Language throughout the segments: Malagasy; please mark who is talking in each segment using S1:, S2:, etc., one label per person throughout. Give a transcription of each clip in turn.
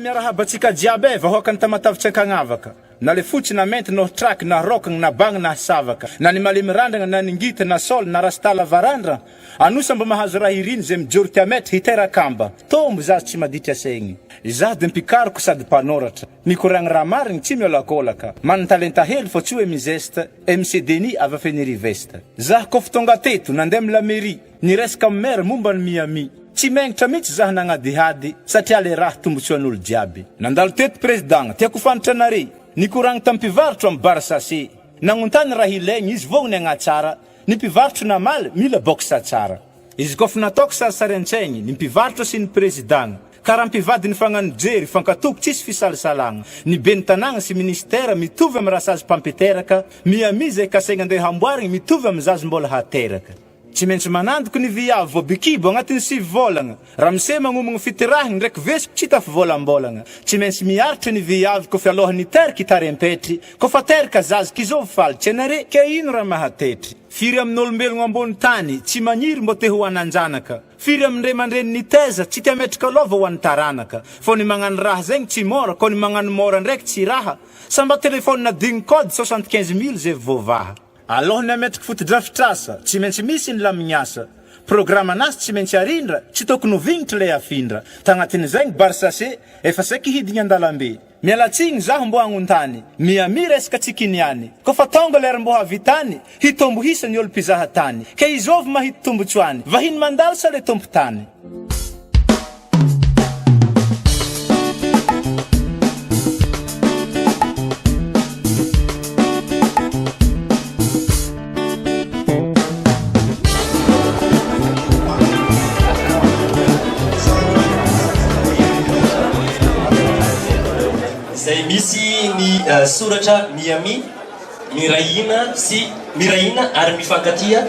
S1: miarahabatsika jiaby vahoaka ny tamatavitra ankagnavaka na le fotsy na mainty no track na rockna na bagna na savaka na ny malemy randragna na ningita na sol na rastala varandra anosa mba mahazo raha iriny zay mijorika ametra hiterakamba tombo zazy tsy maditra saigny izaho de mpikaroko sady mpanoratra mikoragny raha marigny tsy miolakolaka manan-talenta hely fô tsy hoe mizesta MC Denis avy afenirivesta zaho kofa tonga teto nandeha amla mairie niresaka amin'ny maire momba ny miami tsy magnitra mitsy zaho nagnadihady satria le raha tombotsoan'olo jiaby nandalo teto président tiako fantatra nare nikoragny tampivarotro amin'ny bar sase nagnotany raha ilaigny izy vogny agnatsara ny mpivarotro namaly mila boksa tsara izy kofa nataoko sarisary-antsaigny ny mpivarotro sy ny président karaha mpivady ny fagnano jery fankatoko tsisy fisalisalagna ny be ny tanàgna sy ministère mitovy amin'ny raha sazy mpampeteraka miami zay kasaigna andeha hamboarigny mitovy amin'ny zazy mbola hateraka tsy maintsy manandoko ny viavy vao bikibo agnatin'ny 6 volagna raha mise magnomagny fitirahigny ndraiky vesiko tsy tafivolambolagna tsy maintsy miaritry ny viavy kofa alohan'ny terika itarempetry kofa terika zazy kizovy falitry anare ke ino raha mahatetry firy amin'olombelogno ambony tany tsy magniry mbo te ho ananjanaka firy amindre mandreny ny teza tsy te metrika lova ho an'ny taranaka fô ny magnano raha zegny tsy mora ko ny magnano mora ndraiky tsy raha samba telefôny na digny code 75 000 zay vovaha alohany ametraka fotodrafitrasa tsy maintsy misy ny lamigniasa programa anazy tsy maintsy arindra tsy tokony ho vignitry le afindra tagnatin'izay bar sase efa saiky hidigny an-dalambe mialatsigny zaho mbo agnontany miami resaka tsy kiniany kofa tonga lera mbo havitany hitombo hisa ny olo mpizaha tany ke izovy mahita tombotsoany vahiny mandalo sa le tompo tany
S2: zay misy ny soratra miami mirahina sy mirahina ary mifankatia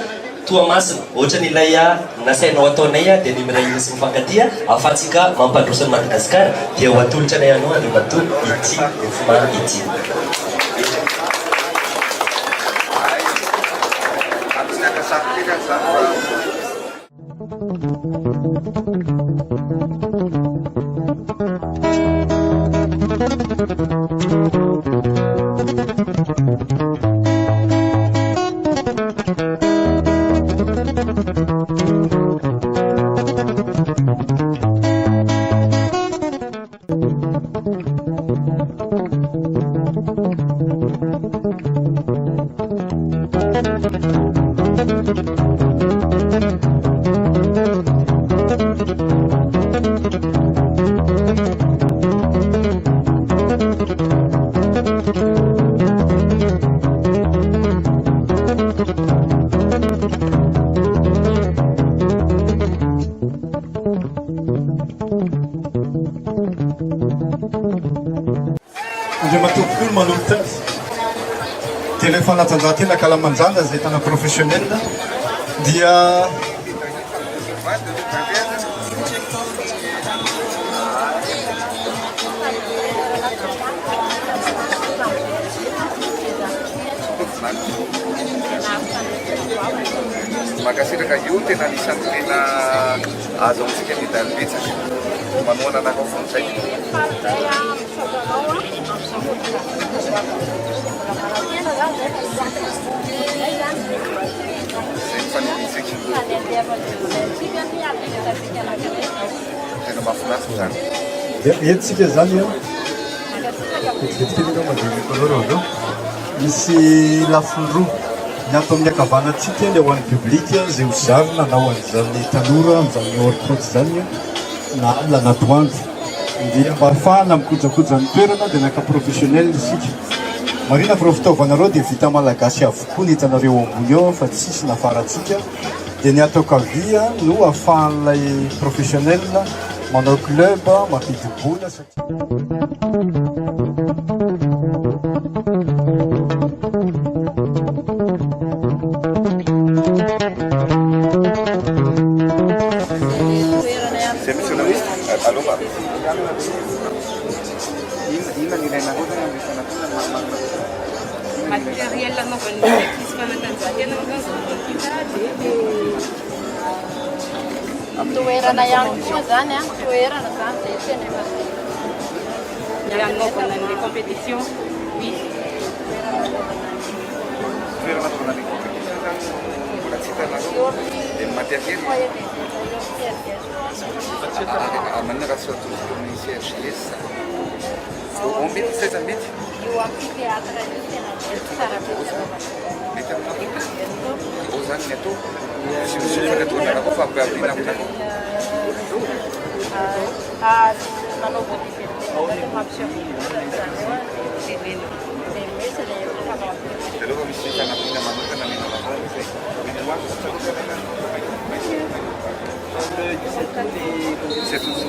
S2: toa masina ohatra ny ilay nasainao ataonay dia ny mirahina sy mifankatia ahafahantsika mampandroso ny Madagasikara dia ho atolotra anay anao ary mato ity fomba ity
S3: Fanatsanjahantena kalamanjanja zay tana professionnel dia
S4: makasitraka io tena anisan'ny tena azo amintsika medali betsaka manoana anao fon'izay tena mahafinaritra zany
S3: entsika zany vetivetikenao madinikolorano misy lafiny roa ny ato amin'ny akavanantsika le ho an'ny publika zay ho zarina na ho an'izany tanora amin'izany orprot zany na lanatoandro dia mba ahafahana mikojakoja ny toerana dia naka professionnel isika marina fa fitaovanareo dia vita malagasy avokoa ny hitanareo ambony ao fa tsisy nafaratsika dia ny atao kavia no ahafahan'ilay professionnel manao club mampidi-bola
S5: material anaovana izy fanatanjahantena toerana ihany koa zany toerana zany dia tena hanaovana an'ilay compétition. Oui.
S4: Toerana fanaovana ny compétition zany mbola tsy hitanareo dia matériel amanina raha tsy atolotra amin'ny CRGS ao mety saiza mety mety aminao ao zany ny atao sinosofany ataonareo fa ampiaviana aminareo dia aloha misy fanampiana manokana menanao zay c'est tout ça.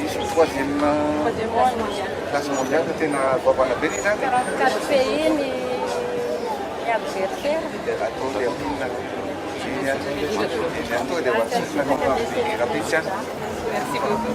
S4: Ici, troisième classe mondiale, tu es dans la Bénin, hein?
S6: 44 pays, et adversaires.
S5: Merci beaucoup.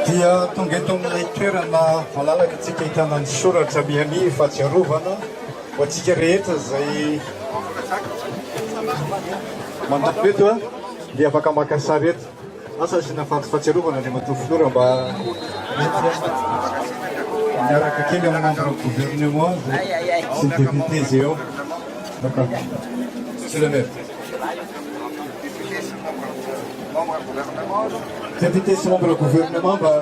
S3: Dia tonga eto amin'ilay toerana malalaka antsika ahitana ny soratra Miami fahatsiarovana ho antsika rehetra izay mandalo eto a dia afaka maka sary eto asa asina fahatsiarovana dia matoa flora mba miaraka kely amin'ny membre gouvernement sy ny député zay eo d'accord c'est le maire député sy membre gouvernement mba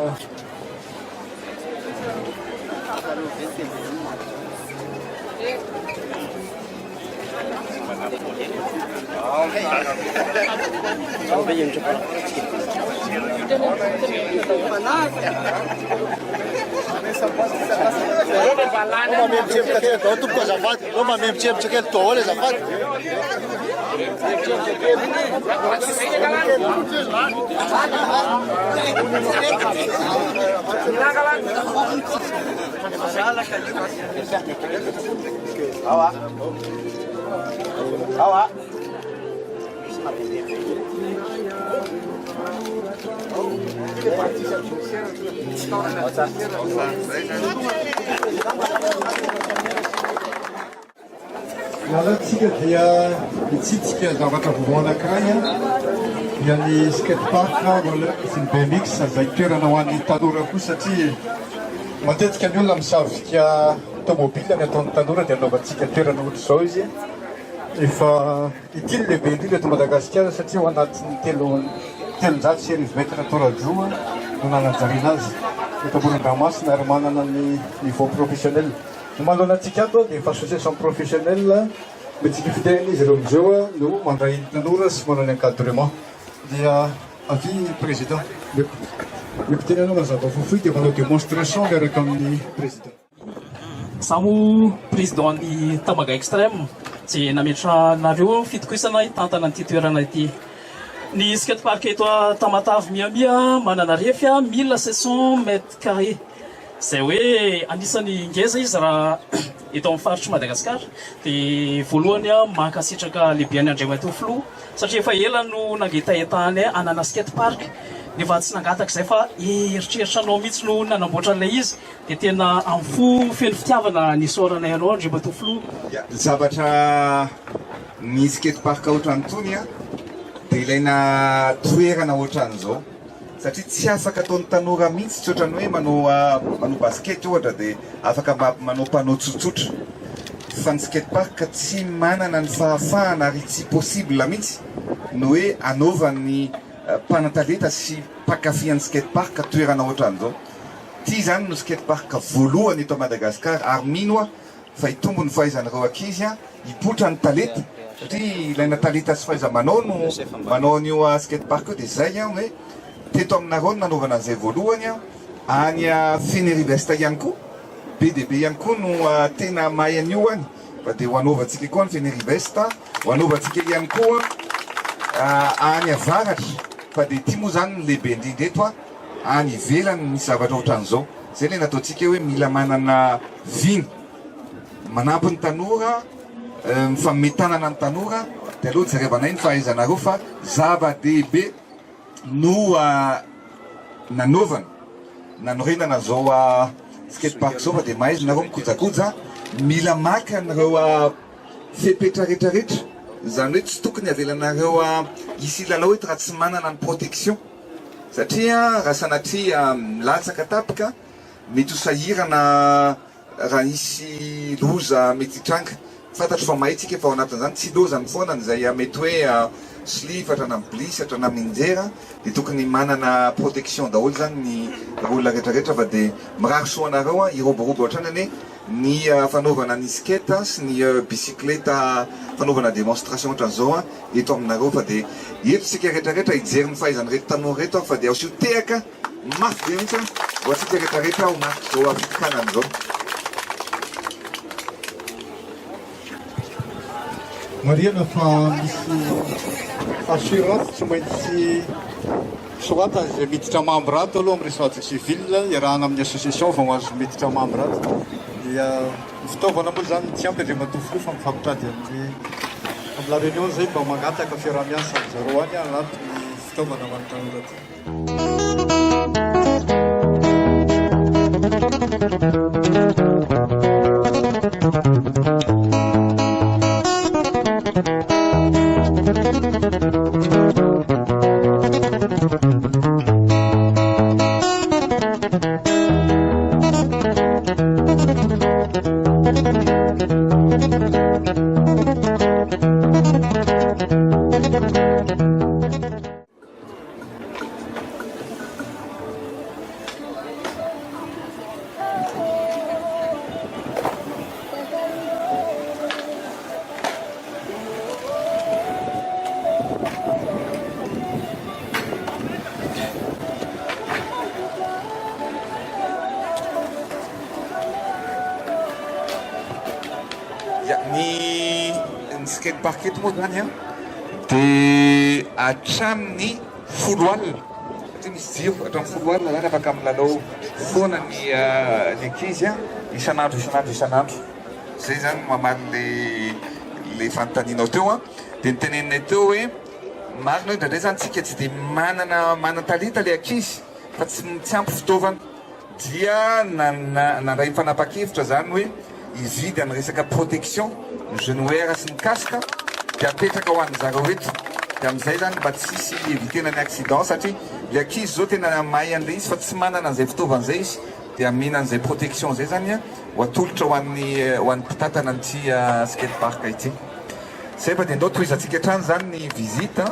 S3: Malatsika dia mitsitsika zavatra vaovao anankiray dia ny skatepark sy ny BMX izay toerana ho an'ny tanora koa satria matetika ny olona misavika tomobile ny ataon'ny tanora dia anaovantsika toerana ohatr'izao izy efa itily lehibe indrindra eto Madagasikara satria ao anatin'ny telonjato sy arivo metatra toradroa no nananjariana azy eto Amoron-Dranomasina ary manana ny niveau professionnel. Ny manoloana antsika ato dia efa association professionnelle médecine fiterina izy ireo amizao no mandray ny tanora sy manao ny encadrement. Dia avy président mipiteny anao mazava fofoy dia manao démonstration miaraka amin'ny président.
S7: Samo président ny Tamaga Extrême tsy nametra nareo fitokisana hitantana an'ity toerana ity. Ny skatepark eto Tamatavy miamia manana refia 1700 mètres carrés. Zay hoe anisany ngeza izy raha eto amin'ny faritry Madagasikara dia voalohany mankasitraka lehibe any Andriamatoa satria efa ela no nangetahetahany anana skatepark nefa tsy nangataka izay fa eritreritra anao mihitsy no nanamboatra an'ilay izy dia tena amin'ny feno fitiavana nisaoranay anao Andriamatoa.
S4: Zavatra ny skatepark ohatran'itony dia ilaina toerana ohatran'izao satria tsy afaka ataon'ny tanora mihitsy tsy ohatrany hoe manao basket ohatra dia afaka manao panneau tsotsotra fa ny skatepark tsy manana ny fahafahana ary tsy possible mihitsy no hoe anaovan'ny mpanantalenta sy mpakafian'ny skatepark toerana ohatran'izao. Ty zany no skatepark voalohany eto Madagasikara ary mino fa hitombo ny fahaizan'ireo ankizy hipotra ny talenta satria ilaina talenta sy fahaiza-manao no manao an'io skatepark io dia zay hoe teto aminareo no nanaovana an'izay voalohany any Feneribesta ihany koa be dia be ihany koa no tena mahay an'io any fa dia ho anaovantsika koa ny Feneribesta ho anaovantsika ihany koa any avaratra fa dia ty moa zany ny lehibe indrindra eto any ivelany misy zavatra ohatran'izao. Zay le nataontsika hoe mila manana viny manampy ny tanora mifamitanana ny tanora dia aloha jerevanay ny fahaizanareo fa zava-dehibe no nanaovana nanorenana zao skatepark zao fa dia mahazo nareo mikojakoja mila maka an'ireo fepetra rehetrarehetra zany hoe tsy tokony avelanareo isy lalao eto raha tsy manana ny protection satria raha sanatria milatsaka tapika mety ho sahirana raha isy loza mety hitranga. Fantatro fa mahitsika fa ao anatin'izany tsy lozany foana izay mety hoe slifatra na blisatra na minjera dia tokony manana protection daholo zany ny olona rehetrarehetra fa dia mirary soanareo iroborobo ohatranany ny fanaovana ny skate sy ny bicyclette fanaovana démonstration ohatran'izao eto aminareo fa dia eto sika rehetrarehetra hijery ny fahaizan'ireto tanora reto fa dia aosio tehaka mafy be mihitsy ho atsika rehetrarehetra ho marky zao fitokanany zao.
S3: Mariana fa misy assurance tsy maintsy soata izay miditra membre ato aloha amin'ny resade civile iarahana amin'ny association fa ho azo miditra membre ato dia ny fitaovana moa zany tsy ampy Andriamatoa fa mifampitrady amin'ny la réunion zay mba mangataka fiarah-miasa zareo any anaty ny fitaovana manotanora
S4: ny skatepark eto moa zany dia hatramin'ny folo alina satria misy jiro hatramin'ny folo alina zany afaka milalao foana ny ankizy isan'andro. Zay zany mamaly le fanontanianao teo dia niteneninay teo hoe marina hoe indraindray zany tsika tsy dia manan-talenta le ankizy fa tsy ampy fitaovana dia nandray fanapa-kevitra zany hoe ividy amin'ny resaka protection ny genouer sy ny casque dia apetraka ho an'ny zareo eto dia amin'izay zany mba tsisy evitena ny accident satria le ankizy zao tena mahay an'ilay izy fa tsy manana an'izay fitaovan'izay izy dia amina an'izay protection zay zany ho atolotra ho an'ny mpitatana an'ity skatepark ity. Zay fa dia ndao tohizantsika hatrany zany ny visite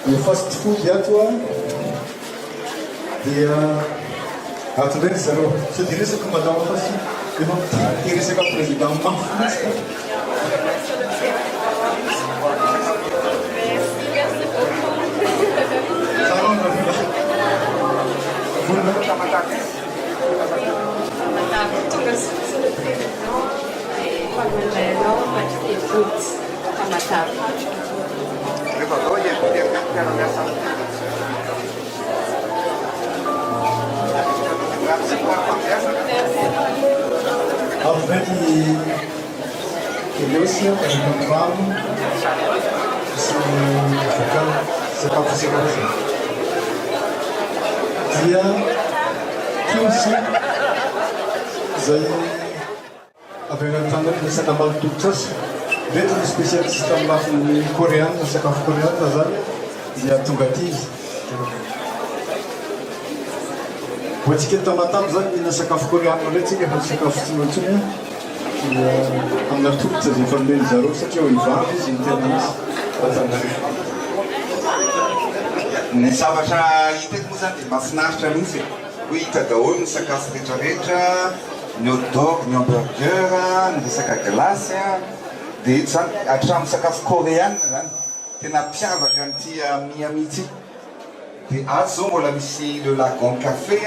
S3: Ny fast food ato a dia atondrany zareo sao dia resaka madama fa sy efa mity resaka président mafy mihitsy Already Eleusia, Vamos, c'est pas possible. Dia 15 zay avy agnatin'ny resaka malotolotrasy reto ny spécialiste amin'ny lafiny coréenne sakafo coréenne zany dia tonga aty izy hoantsika tamatamy zany mihina sakafo coréenne re tsika efa sakafo tsinotsony dia amin'ny atolotra zay efa nomeny zareo satria ho ivavy izy ny tena izy Antananarivo.
S4: Ny zavatra hitako moa zany dia mahafinaritra mihitsy hoe hita daholo ny sakafo rehetrarehetra ny hot dog, ny hamburger, ny resaka glace dia zany hatramin'ny sakafo coréenne zany tena mpiavaka an'ity Miami ity dia ato zao mbola misy le lagon café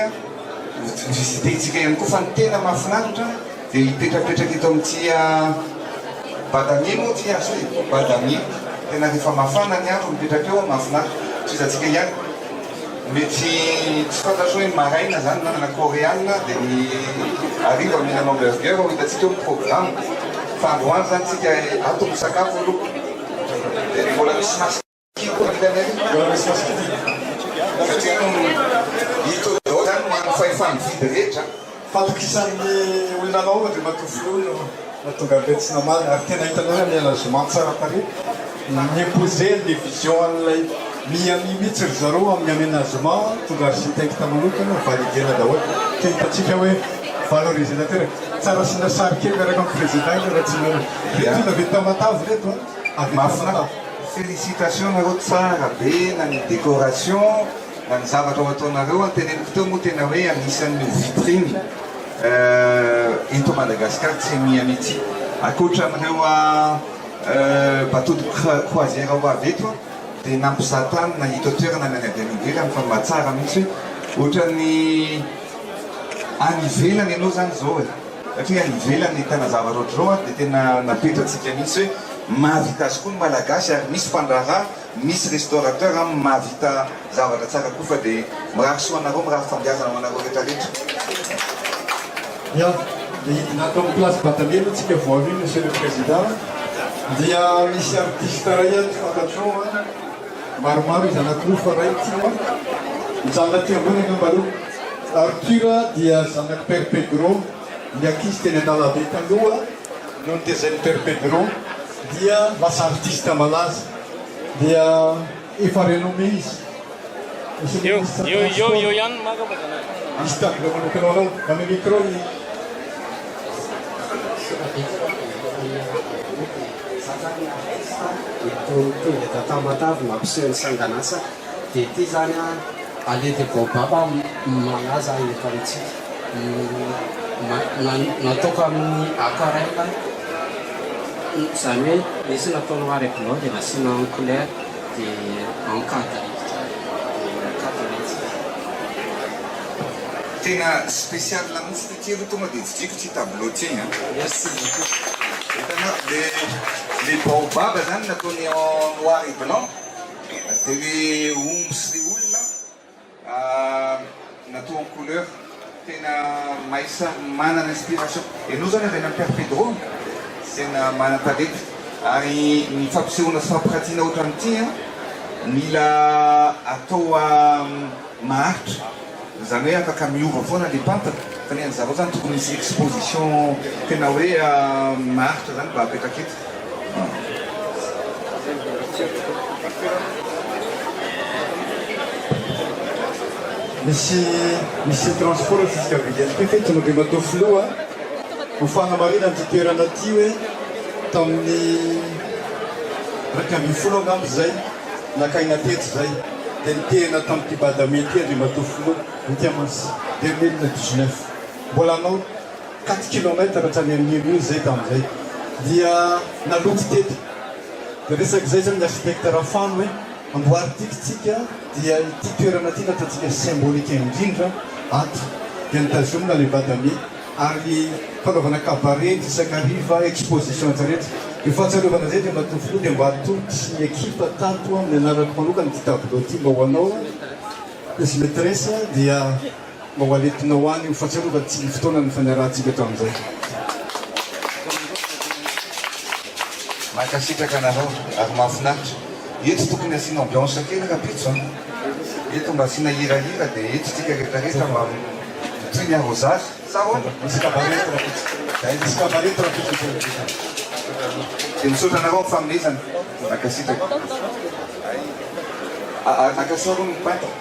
S4: visitentsika ihany koa fa ny tena mahafinaritra dia hipetrapetraka eto amin'ity badamier moa ty azo hoe badamier tena rehefa mafana ny andro mipetraka eo mahafinaritra trizantsika ihany mety tsy fantatra hoe maraina zany nanana coréenne dia ny ariva mihinana hamburger ho hitantsika eo programme fa androany zany tsika ato misakafo aloha dia mbola misy masikio koa mbola misy masikio satria hito dao zany hoan'ny fahefamividy rehetra
S3: fantokisan'ny olona anao dia matofolono mahatonga betsy namaly ary tena hitanao ny elagement tsara pare nyimposer les visions an'ilay Miami mihitsy ry zareo amin'ny aménagement tonga architecte manokana validena daholo ke hitatsika hoe valorisateur tsara sina sary kely miaraka amin'ny président raha tsy retona ve tamatavy reto avy mafinaritra
S4: Félicitations nareo tsara be na ny décoration na ny zavatra ho ataonareo anteneniko teo moa tena hoe anisan'ny vitrine eto Madagasikara tsy Miami ity akoatra amin'ireo bateau de croisière ho avy eto dia nampizatany na hita toerana ny any ivelany fa mahatsara mihitsy hoe ohatran'ny any ivelany ianao zany zao satria any ivelany hitana zavatra ohatr'izao dia tena napetratsika mihitsy hoe mahavita azy koa ny malagasy ary misy mpandraharaha misy restaurateur mahavita zavatra tsara koa fa dia mirary soanareo mirary fambiazana ho anareo rehetrarehetra
S3: dia hidina atao amin'ny place batamelo tsika voavy monsieur le président dia misy artiste ray any fantatrao maromaro izy anakiroa fa ray ty mijanona ty ambony angambalo Arthur dia zanaky Père Pedro ny ankizy teny an-dalabe taloha noho ny tezany Père Pedro dia lasa artiste malaza dia efa renommé izy
S8: Yo ihany makabazana
S3: misy takila manokanao anao mamy micro
S9: tonga da tamatavy mampiseho ny sanganasa dia ity zany ale de baobaba malaza efa retsika nataoko amin'ny aquarelle zany hoe misy natao noir et blanc dia nasiana en couleur dia encadre
S4: tena spécial mihitsy ty aloha tonga dia vidiko ty tableau ty
S9: merci beaucoup
S4: hitanao le baobab zany nataony en noir et blanc dia le omby sy le olona natao en couleur tena maisa manana inspiration ianao zany avy any Père Pedro tena manan-talety ary ny fampisehoana sy fampiratiana ohatran'ity mila atao maharitra zany hoe afaka miova foana le pantatra fa ny an'zareo zany tokony misy exposition tena hoe maharitra zany mba apetraka eto
S3: misy transport jusqu'à Viviane Préfet tonga matao filoha ho fanamarina ny toerana ty hoe tamin'ny raika ambin'ny folo angambo zay nakaina tety zay dia nitehana tamin'ny Kibadame ty ary Matofilo Tiamasy 2019 mbola anao 4 kilomètre hatrany amin'ny io zay tamin'izay dia naloty tety dia resaky zay zany ny architecte Rafano hoe amboary tikitsika dia ity toerana ty nataontsika symbolique indrindra ato dia nitazomina le Badame ary fanaovana cabaret isakariva exposition rehetra io fahatsiarovana zay dia Matofilo dia mba atolotsy ny ekipa tato amin'ny anarako manokana ty tableau ty mba ho anao izy maîtresse dia mba ho aletinao any io fahatsiarovana tsy fotoana ny fanarahantsika eto amin'izay
S4: Makasitraka anareo ary mahafinaritra eto tokony asiana ambiance kely rapitso eto mba asiana hirahira dia eto tsika rehetrarehetra mba toy ny arrosage sa ohatra
S3: misy cabaret rapitso
S4: dia misaotra anareo amin'ny faminezana makasitraka akasaro ny paintre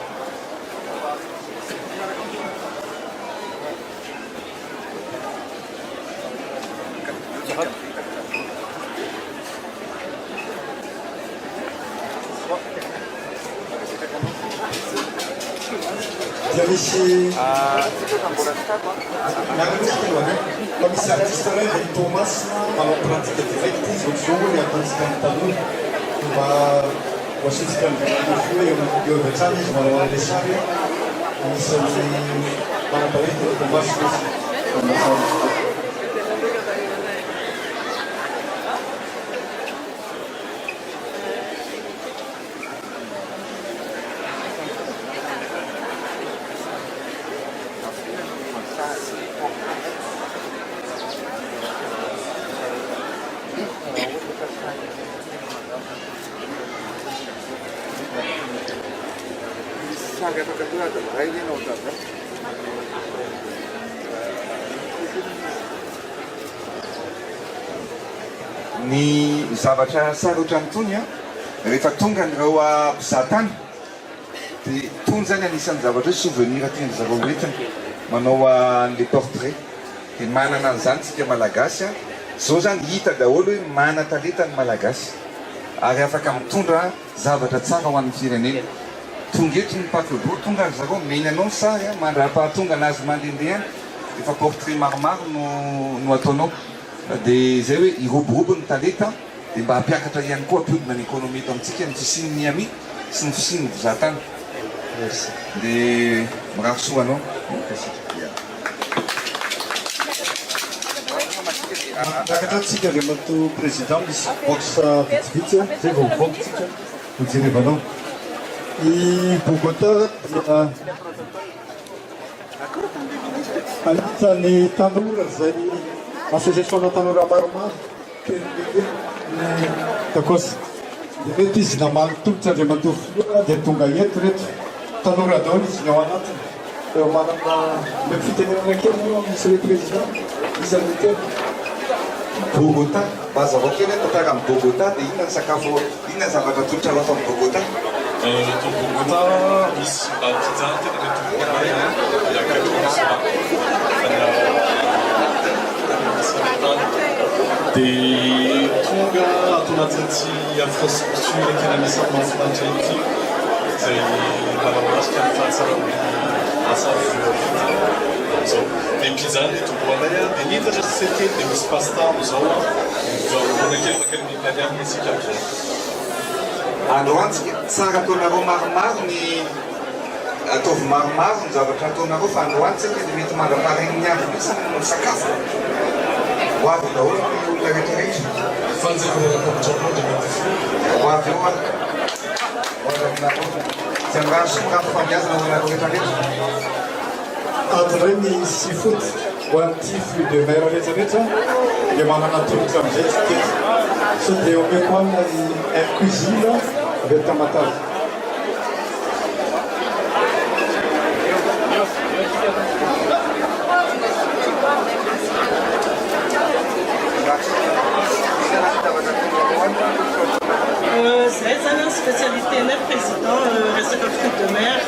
S3: dia misy fa misy artiste ray dia Thomas manao pratique direct izy ohatr'izao ny ataontsika ny tanora mba voasitsika ny eo atrany izy manao an'le sary anisan'ny manaparety Thomas izy
S4: ny zavatra sara ohatrany tony a rehefa tonga nyreo mpizahatany dia tony zany anisan'ny zavatra hoe souvenir tiany zareo entina manao an'le portrait dia manana an'izany tsika malagasy a zao zany hita daholo hoe mana-talenta ny malagasy ary afaka mitondra zavatra tsara ho an'ny firenena tonga eto ny paquebot tonga ary zareo mena anao ny sary a mandra-pahatonga anazy mandendeha efa portrait maromaro no ataonao dia zay hoe iroborobo ny talenta dia mba hampiakatra ihany koa ampodina ny économie eto amintsika ny fisiany Miami sy ny fisiany mpizahatany dia mirary soa anao
S3: Rakatra tsika dia mato président misy boxe vitsivitsy zay vao mivoaky tsika ho jerevanao i Bogota dia anisan'ny tanora zay association tanora maromaro kelibebe ny takosy dia mety izy namaly tolotra andray Matofilo dia tonga eto reto tanora daholo izy ny ao anatiny eo manana mety fitenenana kely moa misy le président izy amin'ny tena
S4: Bogota mazava kely tantara amin'ny Bogota dia inona ny sakafo inona ny zavatra tolotra loafa amin'ny Bogota
S8: To Bogota misy pizza tena dia tonga ato anatin'ity infrastructure tena misy mahafinaritra ity zay manamarika ny fahatsarana asa zao dia pizza ny toboanay a dia nitatra sete dia misy pasta zao zaona kely makely italiana isika amizao
S4: androantsika tsara ataonareo maromaro ny ataovy maromaro ny zavatra ataonareo fa androantsika dia mety mandraparegny ny andro mihitsy ny sakafo ho avy daholo ny olona rehetrarehetra
S8: fanjekorerakapitrakao dia mety
S4: ho avy eo ary sy andrano sy mirato fambiazana olonareo rehetrarehetra
S3: adray ny seafood ho an'ity fruit de mer rehetrarehetra dia manana tolotra amin'izay tsy tety so dia omeko amina ny cuisine avy Tamatave
S5: zay zany a spécialité nay président resaka fruit de mer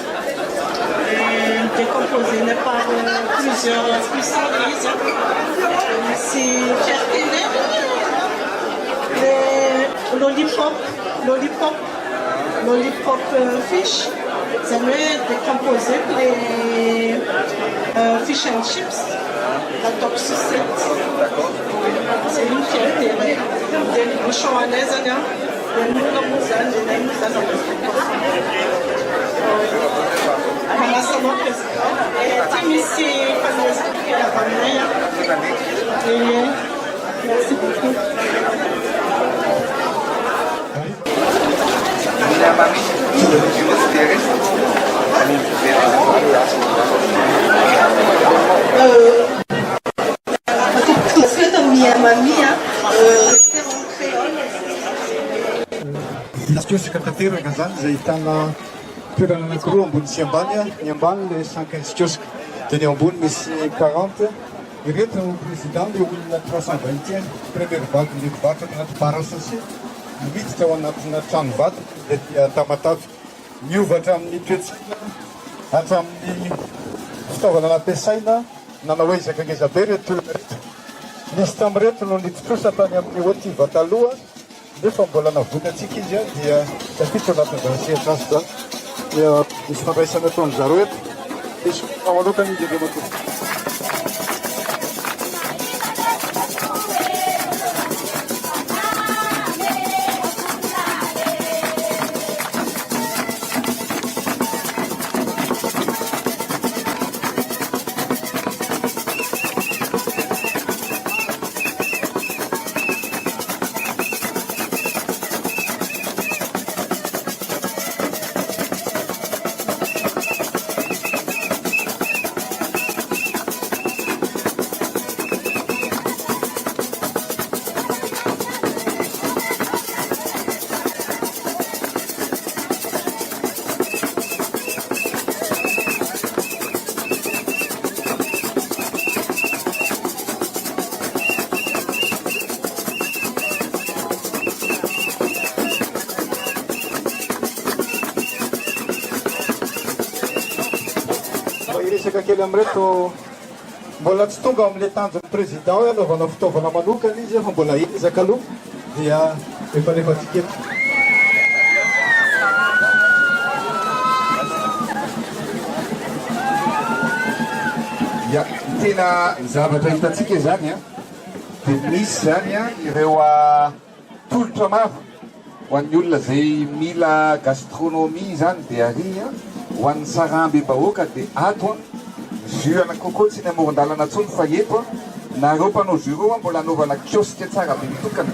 S5: décomposé par plusieurs cuissons izy misy fiartene le lollipop lollipop fish. Zany hoe décomposé les fish and chips, ataoko sucette. C'est une fierté. Dia ny bouchon anay zany a, dia monina moa zany, dia nay moa zany Manassanao président. Ty misy fanomezana avy aminay a. Merci beaucoup.
S3: Kiosika tanteraka zany izay ahitana toerana anankiroa ambony sy ambany. Ny ambany le 115 kiosika, dia ny ambony misy 40. Ireto no président le olona 320 première vague ny mivarotra anaty bara sachet miditra ao anatina trano vato dia Tamatavy miovatra amin'ny toetsina hatramin'ny fitaovana nampiasaina nanao ezaka ngeza be reto toerana reto. Nisy tamin'ireto no nitsotrosa tany amin'ny Oativa taloha nefa mbola navonatsika izy a dia tafiditra anatin'izany sehatra azy zany dia misy fandraisana ataony zareo eto misy manokana izy dia mato. Iresaka kely amin'ireto mbola tsy tonga amin'ilay tanjon'ny président hoe anaovana fitaovana manokana izy fa mbola ezaka aloha dia efa lefatsika eto.
S4: Ya, tena zavatra hitantsika zany a dia misy zany a ireo tolotra maro ho an'ny olona zay mila gastronomie zany dia ary a ho an'ny saramby bahoaka dia ato a jus anakoko tsy ny amoron-dalana ntsony fa eto a nareo mpanao jus reo a mbola anaovana kiosque tsara be mitokana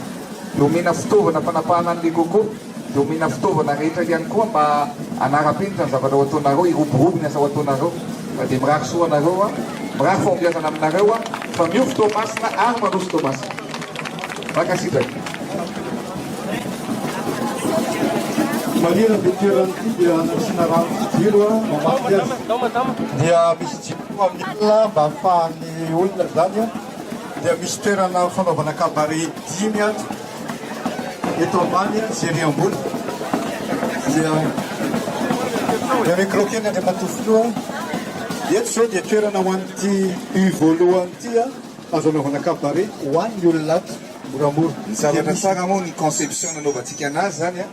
S4: dia omena fitaovana fanapahana an'le koko dia omena fitaovana rehetra ihany koa mba anara-penitra ny zavatra ho ataonareo iroborobo ny asa ho ataonareo dia mirary soa anareo a mirary fahombiazana aminareo a fa mio fotomasina ary mandroso tomasina makasitraka.
S3: Marina dia toeran'ity dia nasina rano jiro mamaky azy dia misy jiro amin'ny olona mba ahafahan'ny olona zany a dia misy toerana fanaovana kabaret 10 andro eto ambany sery ambony dia microkeny andry matofinoa eto zao dia toerana ho an'ity voalohany ity a azo anaovana kabaret ho an'ny olona ato moramora.
S4: Ny zavatra tsara moa ny conception nanaovantsika anazy zany a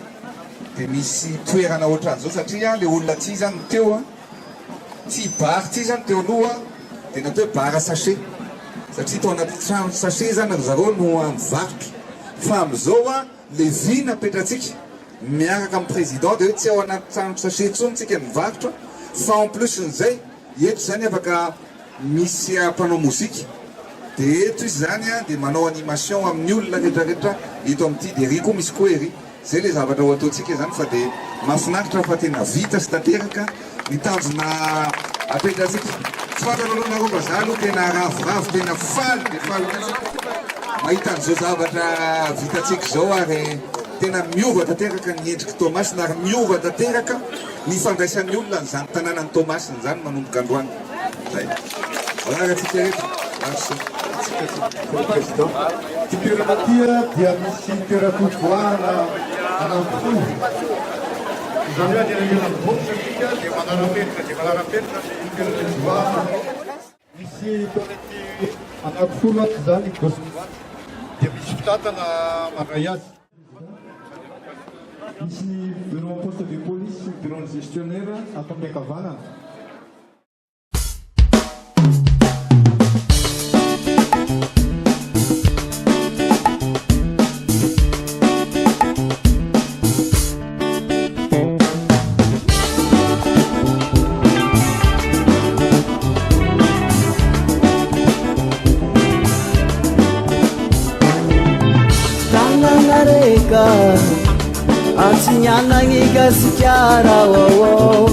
S4: dia misy toerana ohatran'izao satria le olona ty zany teo a ty bary ty zany teo aloha dia natao hoe bara sachet satria tao anaty trano sachet zany zareo no mivarotra fa amin'izao a le vy napetratsika miaraka amin'ny président dia hoe tsy ao anaty trano sachet ntsony tsika mivarotra fa en plus n'izay eto zany afaka misy mpanao mozika dia eto izy zany a dia manao animation amin'ny olona rehetrarehetra eto amin'ity dia ry koa misy koa ery zay le zavatra ho ataontsika zany fa dia mahafinaritra fa tena vita sy tanteraka ny tanjona apetratsika tsy fantanareo fa za aloha tena ravoravo tena faly dia faly mahita an'izao zavatra vitatsika zao ary tena miova tanteraka ny endriky tomasina ary miova tanteraka ny fandraisan'ny olona nyzany tanànany tomasina zany manomboka androany zay anaratsika rehetra
S3: président. Ty toerana tia dia misy toeram-pivoahana anankiroa. Izany hoe anelana mivoatra tika dia manara-penitra dia manara-penitra ny toerana fivoahana. Misy toerety anankiroa ato zany gosiny dia misy fitatana mandray azy. Misy ny bureau poste de police sy bureau ny gestionnaire ato amin'ny akavanana.
S10: Ansinyanangiga sikiara wowo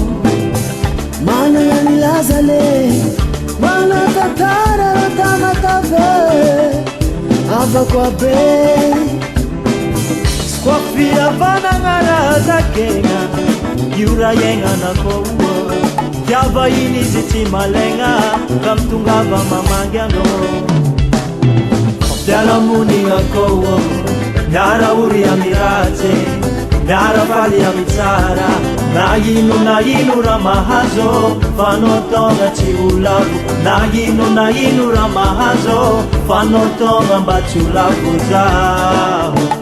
S10: mana nilazale mana tatara tamatave avakwabe skwafia vana ngara zakenga yura yenga na kowo yava ini ziti malenga kamtungava mamangyano dala muni ngakowo Nara uri amirate, nara fali amitsara, nayinu ramahazo, fanotonga chiulaku, nayinu ramahazo, fanotonga mbachulaku zao.